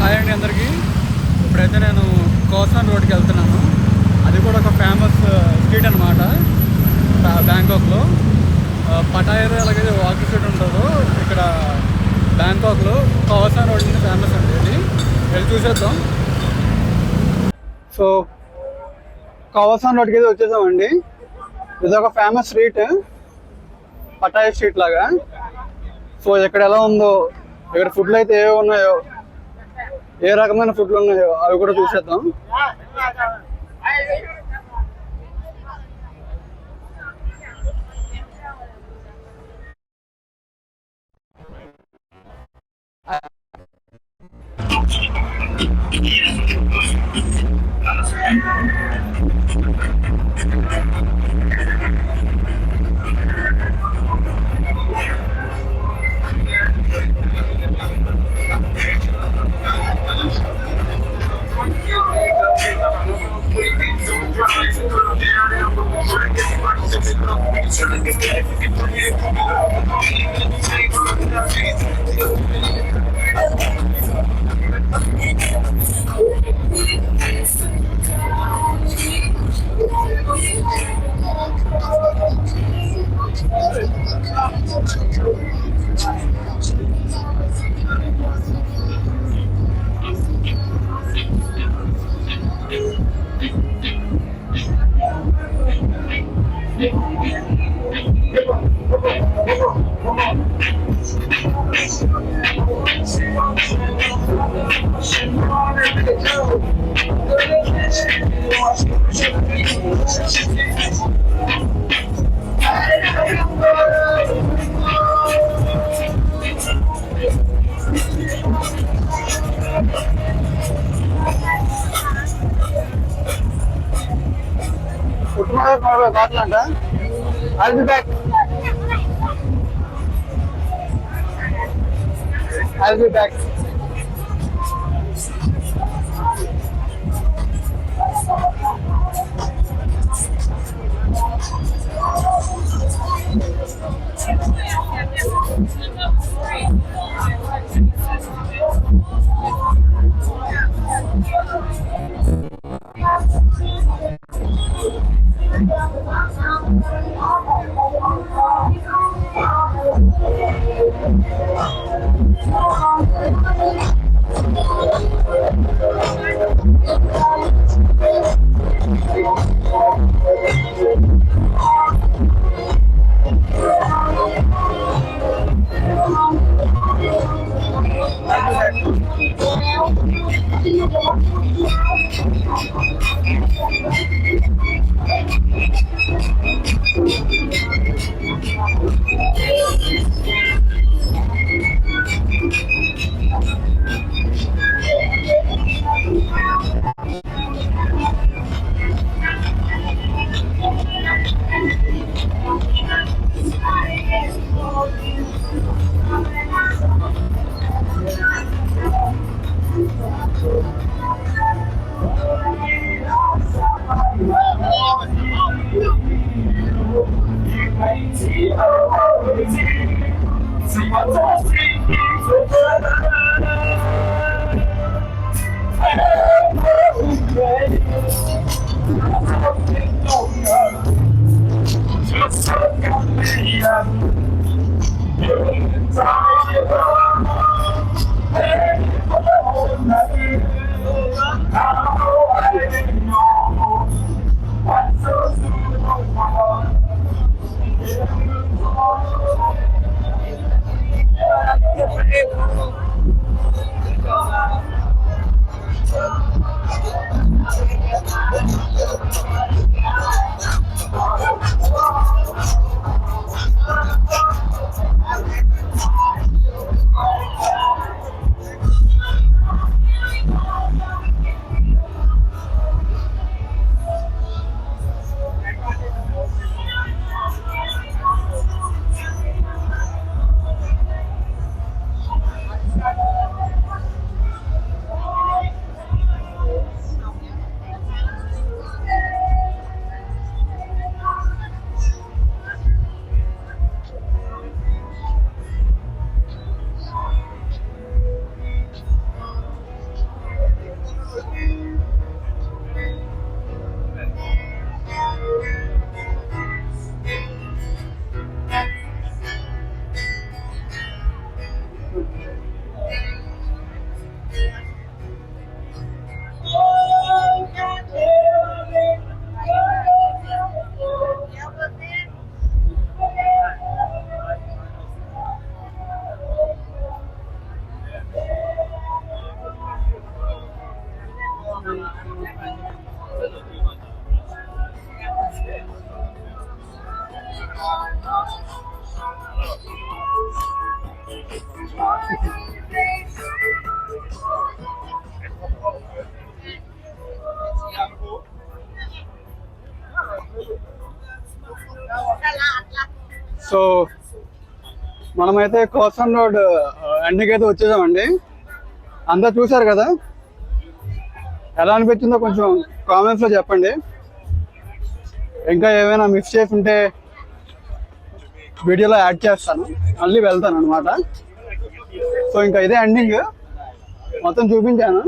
Hi అండి అందరికీ. ఇప్పుడైతే నేను కోసాన్ రోడ్కి వెళ్తున్నాను. అది కూడా ఒక ఫేమస్ స్ట్రీట్ అనమాట బ్యాంకాక్లో. పటాయర్ ఎలాగైతే వాకింగ్ స్ట్రీట్ ఉంటుందో ఇక్కడ బ్యాంకాక్లో కోసాన్ రోడ్ అనేది ఫేమస్ అండి. ఇది వెళ్ళి చూసేద్దాం. సో కోసాన్ రోడ్కి అయితే వచ్చేసామండి. ఇది ఒక ఫేమస్ స్ట్రీట్, పటాయర్ స్ట్రీట్ లాగా. సో ఇక్కడ ఎలా ఉందో, ఇక్కడ ఫుడ్లు అయితే ఏవో ఉన్నాయో, ఏ రకమైన ఫుడ్లు ఉన్నాయో అవి కూడా చూసేద్దాం. I'll be back. I'll be back. So మనమైతే కోసన్ రోడ్ ఎండ్కి అయితే వచ్చేసామండి. అంతా చూసారు కదా, ఎలా అనిపించిందో కొంచెం కామెంట్స్లో చెప్పండి. ఇంకా ఏమైనా మిస్ చేసి ఉంటే వీడియోలో యాడ్ చేస్తాను, మళ్ళీ వెళ్తాను అనమాట. సో ఇంకా ఇదే ఎండింగ్, మొత్తం చూపించాను.